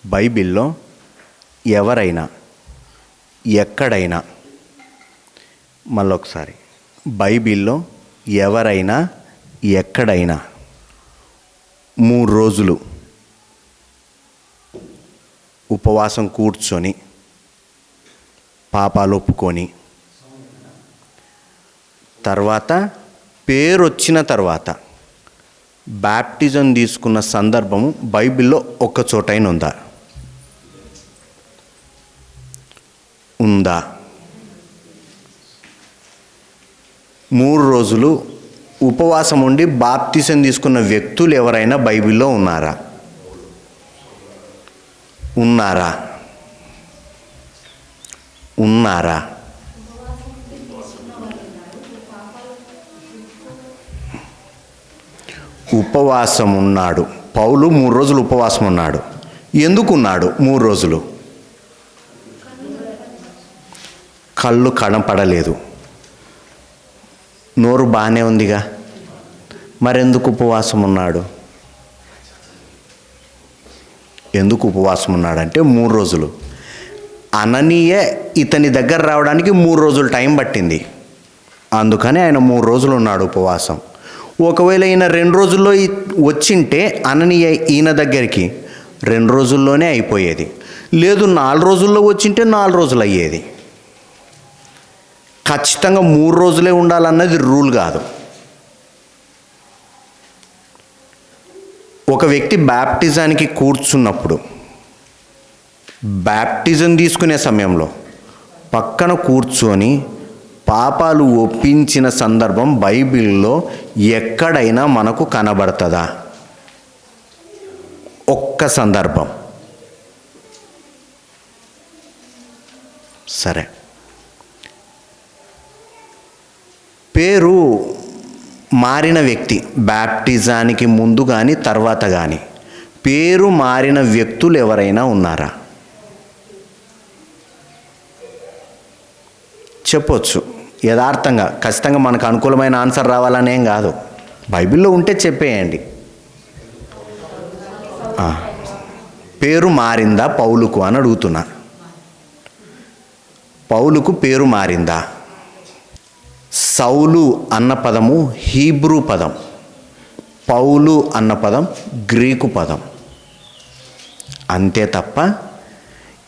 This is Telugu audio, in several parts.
బైబిల్లో ఎవరైనా ఎక్కడైనా, మళ్ళొకసారి, బైబిల్లో ఎవరైనా ఎక్కడైనా 3 రోజులు ఉపవాసం కూర్చొని పాపాలు ఒప్పుకొని తర్వాత పేరు వచ్చిన తర్వాత బ్యాప్టిజం తీసుకున్న సందర్భము బైబిల్లో ఒక్క చోటైనా ఉందా? 3 రోజులు ఉపవాసం ఉండి బాప్తిసం తీసుకున్న వ్యక్తులు ఎవరైనా బైబిల్లో ఉన్నారా? ఉపవాసం ఉన్నాడు. పౌలు 3 రోజులు ఉపవాసం ఉన్నాడు. ఎందుకున్నాడు 3 రోజులు? కళ్ళు కనపడలేదు, నోరు బాగానే ఉందిగా, మరెందుకు ఉపవాసం ఉన్నాడు? ఎందుకు ఉపవాసం ఉన్నాడంటే 3 రోజులు. అననీయ ఇతని దగ్గర రావడానికి 3 రోజులు టైం పట్టింది, అందుకని ఆయన 3 రోజులు ఉన్నాడు ఉపవాసం. ఒకవేళ ఈయన 2 రోజుల్లో వచ్చింటే అననీయ ఈయన దగ్గరికి 2 రోజుల్లోనే అయిపోయేది. లేదు 4 రోజుల్లో వచ్చింటే 4 రోజులు అయ్యేది. ఖచ్చితంగా 3 రోజులే ఉండాలన్నది రూల్ కాదు. ఒక వ్యక్తి బ్యాప్టిజానికి కూర్చున్నప్పుడు, బ్యాప్టిజం తీసుకునే సమయంలో పక్కన కూర్చొని పాపాలు ఒప్పించిన సందర్భం బైబిల్లో ఎక్కడైనా మనకు కనబడుతుందా? ఒక్క సందర్భం. సరే, పేరు మారిన వ్యక్తి బ్యాప్టిజానికి ముందు కానీ తర్వాత కానీ పేరు మారిన వ్యక్తులు ఎవరైనా ఉన్నారా? చెప్పొచ్చు యథార్థంగా. ఖచ్చితంగా మనకు అనుకూలమైన ఆన్సర్ రావాలనేం కాదు, బైబిల్లో ఉంటే చెప్పేయండి. పేరు మారిందా పౌలుకు అని అడుగుతున్నా. పౌలుకు పేరు మారిందా? సౌలు అన్న పదము హీబ్రూ పదం, పౌలు అన్న పదం గ్రీకు పదం. అంతే తప్ప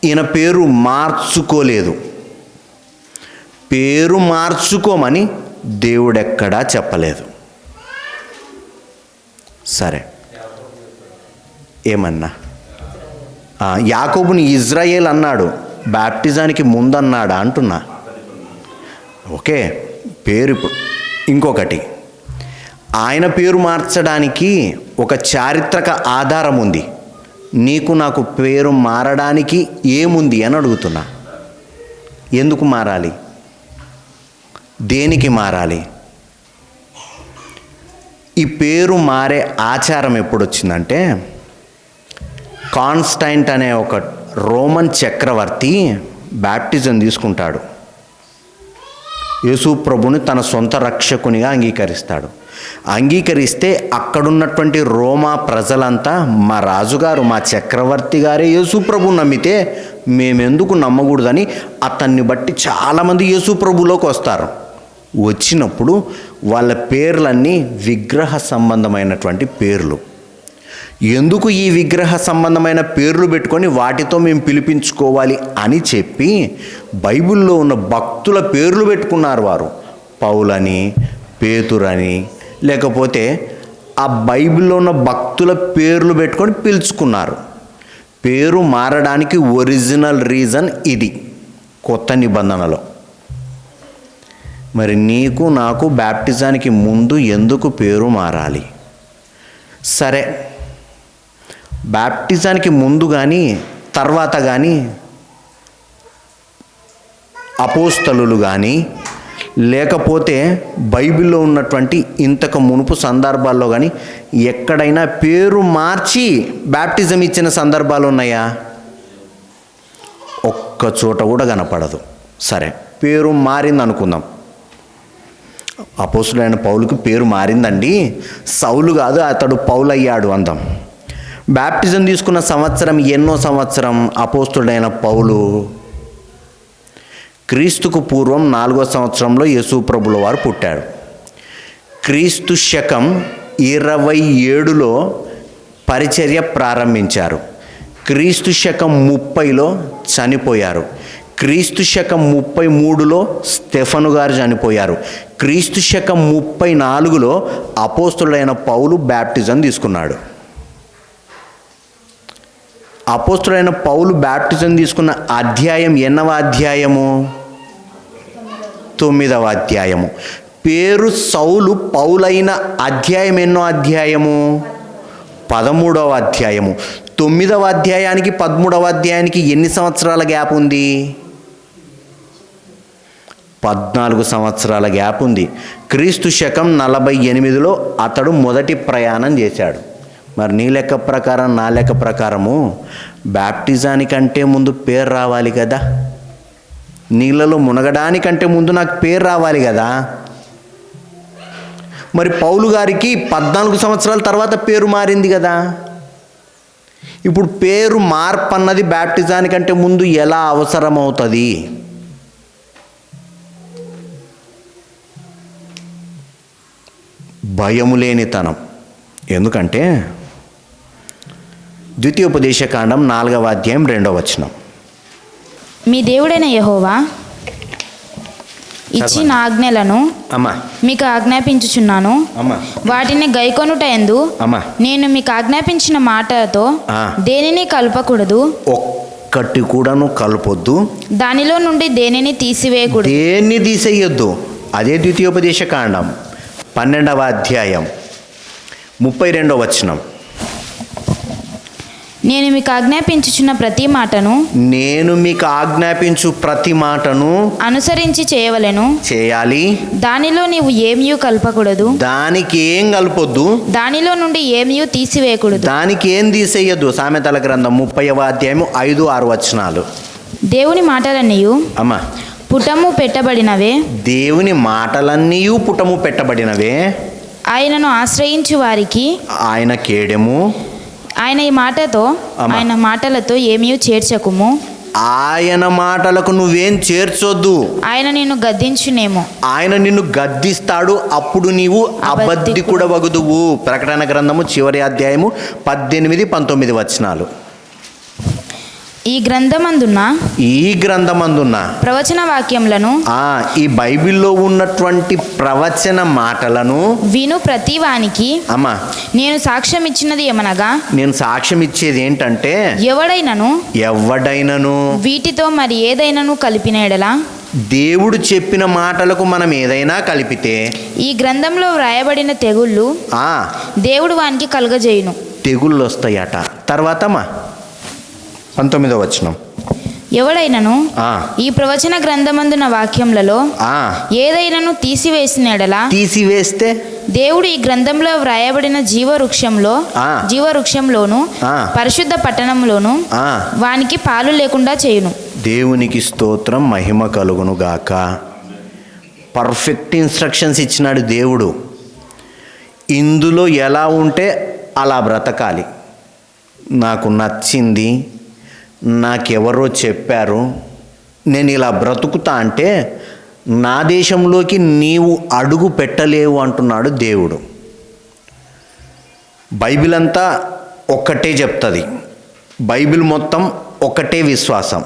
ఈయన పేరు మార్చుకోలేదు. పేరు మార్చుకోమని దేవుడెక్కడా చెప్పలేదు. సరే, ఏమన్నా యాకోబుని ఇజ్రాయేల్ అన్నాడు, బ్యాప్టిజానికి ముందన్నాడా అంటున్నా. ఓకే, పేరు. ఇంకొకటి, ఆయన పేరు మార్చడానికి ఒక చారిత్రక ఆధారం ఉంది. నీకు నాకు పేరు మారడానికి ఏముంది అని అడుగుతున్నా. ఎందుకు మారాలి? దేనికి మారాలి? ఈ పేరు మారే ఆచారం ఎప్పుడు వచ్చిందంటే, కాన్స్టైంట్ అనే ఒక రోమన్ చక్రవర్తి బ్యాప్టిజం తీసుకుంటాడు. యేసు ప్రభుని తన సొంత రక్షకునిగా అంగీకరిస్తాడు. అంగీకరిస్తే అక్కడున్నటువంటి రోమా ప్రజలంతా, మా రాజుగారు, మా చక్రవర్తి గారే యేసు ప్రభుని నమ్మితే మేమెందుకు నమ్మకూడదని అతన్ని బట్టి చాలామంది యేసు ప్రభులోకి వస్తారు. వచ్చినప్పుడు వాళ్ళ పేర్లన్నీ విగ్రహ సంబంధమైనటువంటి పేర్లు. ఎందుకు ఈ విగ్రహ సంబంధమైన పేర్లు పెట్టుకొని వాటితో మేము పిలిపించుకోవాలి అని చెప్పి బైబిల్లో ఉన్న భక్తుల పేర్లు పెట్టుకున్నారు వారు. పౌలని, పేతురని, లేకపోతే ఆ బైబిల్లో ఉన్న భక్తుల పేర్లు పెట్టుకొని పిలుచుకున్నారు. పేరు మారడానికి ఒరిజినల్ రీజన్ ఇది కొత్త నిబంధనలో. మరి నీకు నాకు బ్యాప్టిజానికి ముందు ఎందుకు పేరు మారాలి? సరే, బ్యాప్టిజానికి ముందు కానీ తర్వాత కానీ అపోస్తలులు కానీ లేకపోతే బైబిల్లో ఉన్నటువంటి ఇంతకు మునుపు సందర్భాల్లో కానీ ఎక్కడైనా పేరు మార్చి బ్యాప్టిజం ఇచ్చిన సందర్భాలు ఉన్నాయా? ఒక్క చోట కూడా కనపడదు. సరే, పేరు మారింది అనుకుందాం. అపోస్తులైన పౌలుకి పేరు మారిందండి, సౌలు కాదు అతడు పౌలు అయ్యాడు అందాం. బ్యాప్టిజం తీసుకున్న సంవత్సరం ఎన్నో సంవత్సరం? అపోస్తుడైన పౌలు క్రీస్తుకు పూర్వం 4వ సంవత్సరంలో యేసు ప్రభుల వారు పుట్టాడు. క్రీస్తు శకం 27లో పరిచర్య ప్రారంభించారు. క్రీస్తు శకం 30లో చనిపోయారు. క్రీస్తు శకం 33లో స్టెఫను గారు చనిపోయారు. క్రీస్తు శకం 34లో అపోస్తుడైన పౌలు బ్యాప్టిజం తీసుకున్నాడు. అపోస్తుడైన పౌలు బ్యాప్టిజం తీసుకున్న అధ్యాయం ఎన్నవ అధ్యాయము? 9వ అధ్యాయము. పేరు సౌలు పౌలైన అధ్యాయం ఎన్నో అధ్యాయము? 13వ అధ్యాయము. 9వ అధ్యాయానికి 13వ అధ్యాయానికి ఎన్ని సంవత్సరాల గ్యాప్ ఉంది? 14 సంవత్సరాల గ్యాప్ ఉంది. క్రీస్తు శకం 48లో అతడు మొదటి ప్రయాణం చేశాడు. మరి నీ లెక్క ప్రకారం, నా లెక్క ప్రకారము బ్యాప్టిజానికంటే ముందు పేరు రావాలి కదా, నీళ్ళలో మునగడానికంటే ముందు నాకు పేరు రావాలి కదా. మరి పౌలు గారికి 14 సంవత్సరాల తర్వాత పేరు మారింది కదా. ఇప్పుడు పేరు మార్పు అన్నది బ్యాప్టిజానికంటే ముందు ఎలా అవసరమవుతుంది? భయము లేనితనం. ఎందుకంటే ద్వితీయోపదేశకాండం 4వ అధ్యాయం 2వ వచనం. మీ దేవుడైన యెహోవా ఇచ్చిన ఆజ్ఞలను మీకు ఆజ్ఞాపించుచున్నాను. వాటిని గైకొనుట యందు నేను మీకు ఆజ్ఞాపించిన మాటలతో దేనిని కలపకూడదు, ఒక్కటి కూడాను కలపొద్దు, దానిలో నుండి దేనిని తీసివేయకూడదు. దేన్ని తీసేయొద్దు. అదే ద్వితీయోపదేశకాండం 12వ అధ్యాయం 32వ వచనం. నేను మీకు ఆజ్ఞాపించుచున్న ప్రతి మాటను, నేను మీకు ఆజ్ఞాపించు ప్రతి మాటను అనుసరించి చేయవలెను, చేయాలి. దానిలో నీవు ఏమీ కలపకూడదు, దానికి ఏం కలపొద్దు, దానిలో నుండి ఏమీ తీసివేయకూడదు, దానికి ఏం తీసేయద్దు. సామెతల గ్రంథం 30వ అధ్యాయం 5-6 వచనాలు. దేవుని మాటలన్నీయు అమ్మా పుటము పెట్టబడినవే, దేవుని మాటలన్నీ పుటము పెట్టబడినవే. ఆయనను ఆశ్రయించు వారికి ఆయన కేడెము. ఆయన ఈ మాటతో, ఆయన మాటలతో ఏమీ చేర్చకుము. ఆయన మాటలకు నువ్వేం చేర్చొద్దు. ఆయన నిన్ను గద్దించునేమో, ఆయన నిన్ను గద్దిస్తాడు, అప్పుడు నీవు అబద్ధికుడ వగుదువు. ప్రకటన గ్రంథము చివరి అధ్యాయము 18-19 వచనాలు. ఈ గ్రంథమందున్న ప్రవచన వాక్యములను, ఈ బైబిల్లో ఉన్నటువంటి ప్రవచన మాటలను విను ప్రతి వానికి అమ్మా నేను సాక్ష్యం ఇచ్చినది ఏమనగా, నేను సాక్ష్యం ఇచ్చేది ఏంటంటే, ఎవడైనను వీటితో మరి ఏదైనాను కలిపిన ఎడల, దేవుడు చెప్పిన మాటలకు మనం ఏదైనా కలిపితే ఈ గ్రంథంలో వ్రాయబడిన తెగుళ్ళు దేవుడు వానికి కలుగజేయును. తెగుళ్ళు వస్తాయట. తర్వాత 19వ వచనం. ఎవడైనను ఈ ప్రవచన గ్రంథమందున వాక్యములలో ఏదైనాను తీసివేస్తే దేవుడు ఈ గ్రంథంలో వ్రాయబడిన జీవవృక్షంలోను పరిశుద్ధ పట్టణంలోను వానికి పాలు లేకుండా చేయును. దేవునికి స్తోత్రం, మహిమ కలుగును గాక. పర్ఫెక్ట్ ఇన్స్ట్రక్షన్స్ ఇచ్చినాడు దేవుడు. ఇందులో ఎలా ఉంటే అలా బ్రతకాలి. నాకు నచ్చింది, నాకెవరో చెప్పారు, నేను ఇలా బ్రతుకుతా అంటే నా దేశంలోకి నీవు అడుగు పెట్టలేవు అంటున్నాడు దేవుడు. బైబిల్ అంతా ఒక్కటే చెప్తుంది. బైబిల్ మొత్తం ఒకటే విశ్వాసం,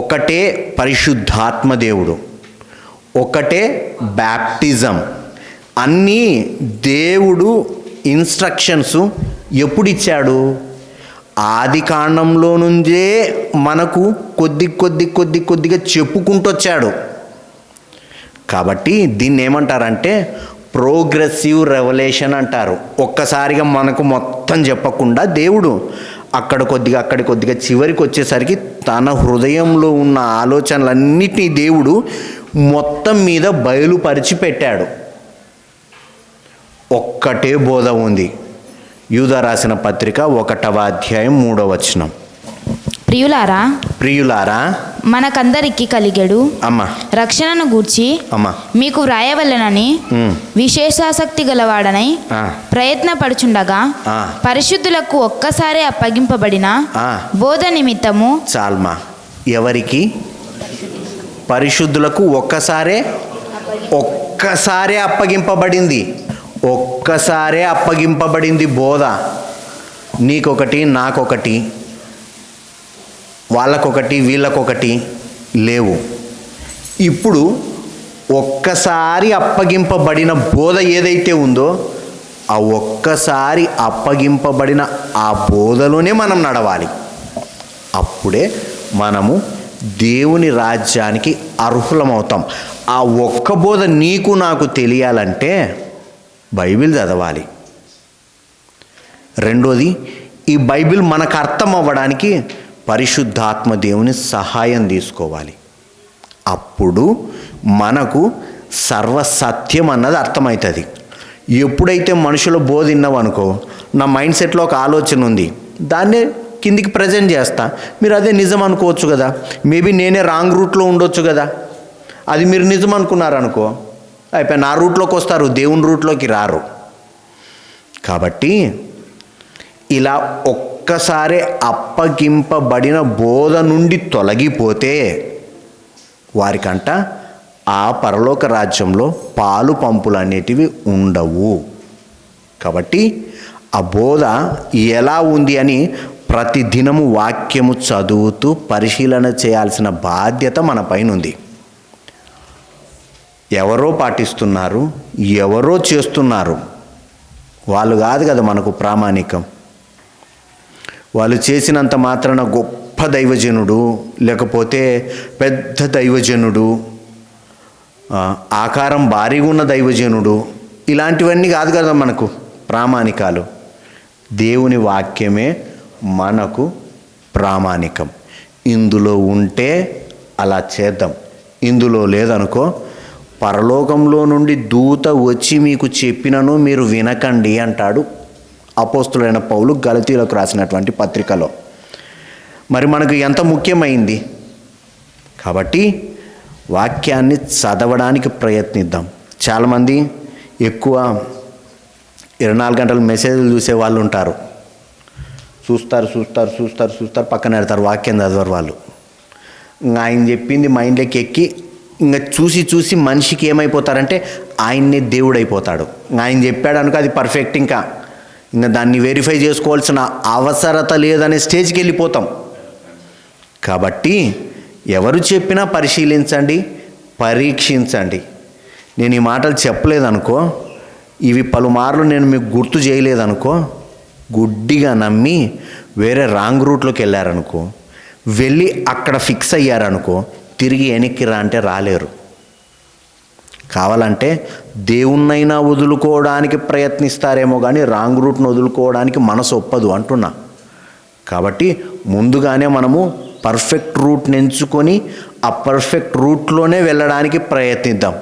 ఒకటే పరిశుద్ధాత్మ దేవుడు, ఒకటే బ్యాప్టిజం. అన్నీ దేవుడు ఇన్స్ట్రక్షన్స్ ఎప్పుడు ఇచ్చాడు? ఆది కాండంలో నుంచే మనకు కొద్దిగా చెప్పుకుంటూ వచ్చాడు. కాబట్టి దీన్ని ఏమంటారంటే ప్రోగ్రెసివ్ రెవల్యూషన్ అంటారు. ఒక్కసారిగా మనకు మొత్తం చెప్పకుండా దేవుడు అక్కడి కొద్దిగా చివరికి వచ్చేసరికి తన హృదయంలో ఉన్న ఆలోచనలన్నిటినీ దేవుడు మొత్తం మీద బయలుపరిచి పెట్టాడు. ఒక్కటే బోధ ఉంది. యూదా రాసిన పత్రిక 1వ అధ్యాయం 3వ వచనం. ప్రియులారా మనకందరికి కలిగెడు అమ్మా రక్షణను గూర్చి అమ్మా మీకు వ్రాయవలెనని విశేషాసక్తి గలవాడనై ఆ, ప్రయత్నపడుచుండగా ఆ. పరిశుద్ధులకు ఒక్కసారి అప్పగింపబడిన ఆ. బోధ నిమిత్తము చాల్మా ఎవరికి? పరిశుద్ధులకు ఒక్కసారే అప్పగింపబడింది. ఒక్కసారే అప్పగింపబడింది బోధ. నీకొకటి, నాకొకటి, వాళ్ళకొకటి, వీళ్ళకొకటి లేవు. ఇప్పుడు ఒక్కసారి అప్పగింపబడిన బోధ ఏదైతే ఉందో ఆ ఒక్కసారి అప్పగింపబడిన ఆ బోధలోనే మనం నడవాలి. అప్పుడే మనము దేవుని రాజ్యానికి అర్హులమవుతాం. ఆ ఒక్క బోధ నీకు నాకు తెలియాలంటే బైబిల్ చదవాలి. రెండోది, ఈ బైబిల్ మనకు అర్థం అవ్వడానికి పరిశుద్ధాత్మ దేవుని సహాయం తీసుకోవాలి. అప్పుడు మనకు సర్వసత్యం అన్నది అర్థమవుతుంది. ఎప్పుడైతే మనుషుల బోధ విన్నావనుకో, నా మైండ్ సెట్లో ఒక ఆలోచన ఉంది, దాన్నే కిందికి ప్రజెంట్ చేస్తా, మీరు అదే నిజం అనుకోవచ్చు కదా. మేబీ నేనే రాంగ్ రూట్లో ఉండొచ్చు కదా. అది మీరు నిజం అనుకున్నారనుకో, అయిపోయి నా రూట్లోకి వస్తారు, దేవుని రూట్లోకి రారు. కాబట్టి ఇలా ఒక్కసారి అప్పగింపబడిన బోధ నుండి తొలగిపోతే వారికంట ఆ పరలోక రాజ్యంలో పాలు పంపులు అనేటివి ఉండవు. కాబట్టి ఆ బోధ ఎలా ఉంది అని ప్రతిదినము వాక్యము చదువుతూ పరిశీలన చేయాల్సిన బాధ్యత మన పైన ఉంది. ఎవరో పాటిస్తున్నారు, ఎవరో చేస్తున్నారు, వాళ్ళు కాదు కదా మనకు ప్రామాణికం. వాళ్ళు చేసినంత మాత్రాన గొప్ప దైవజనుడు, లేకపోతే పెద్ద దైవజనుడు, ఆకారం భారీగా ఉన్న దైవజనుడు, ఇలాంటివన్నీ కాదు కదా మనకు ప్రామాణికాలు. దేవుని వాక్యమే మనకు ప్రామాణికం. ఇందులో ఉంటే అలా చేద్దాం, ఇందులో లేదనుకో పరలోకంలో నుండి దూత వచ్చి మీకు చెప్పినను మీరు వినకండి అంటాడు అపోస్తులైన పౌలు గలతీయులకు రాసినటువంటి పత్రికలో. మరి మనకు ఎంత ముఖ్యమైంది కాబట్టి వాక్యాన్ని చదవడానికి ప్రయత్నిద్దాం. చాలామంది ఎక్కువ 24 గంటలు మెసేజ్లు చూసే వాళ్ళు ఉంటారు. చూస్తారు పక్కన పెడతారు, వాక్యం చదవరు వాళ్ళు. ఆయన చెప్పింది మైండ్లోకి ఎక్కి ఇంకా చూసి మనిషికి ఏమైపోతారంటే ఆయన్నే దేవుడు అయిపోతాడు. ఆయన చెప్పాడు అనుకో అది పర్ఫెక్ట్, ఇంకా దాన్ని వెరిఫై చేసుకోవాల్సిన అవసరత లేదనే స్టేజ్కి వెళ్ళిపోతాం. కాబట్టి ఎవరు చెప్పినా పరిశీలించండి, పరీక్షించండి. నేను ఈ మాటలు చెప్పలేదనుకో, ఇవి పలుమార్లు నేను మీకు గుర్తు చేయలేదనుకో, గుడ్డిగా నమ్మి వేరే రాంగ్ రూట్లోకి వెళ్ళారనుకో, వెళ్ళి అక్కడ ఫిక్స్ అయ్యారనుకో, తిరిగి వెనక్కి రా అంటే రాలేరు. కావాలంటే దేవుణ్ణైనా వదులుకోవడానికి ప్రయత్నిస్తారేమో కానీ రాంగ్ రూట్ను వదులుకోవడానికి మనసు ఒప్పదు అంటున్నా. కాబట్టి ముందుగానే మనము పర్ఫెక్ట్ రూట్ని ఎంచుకొని ఆ పర్ఫెక్ట్ రూట్లోనే వెళ్ళడానికి ప్రయత్నిద్దాం.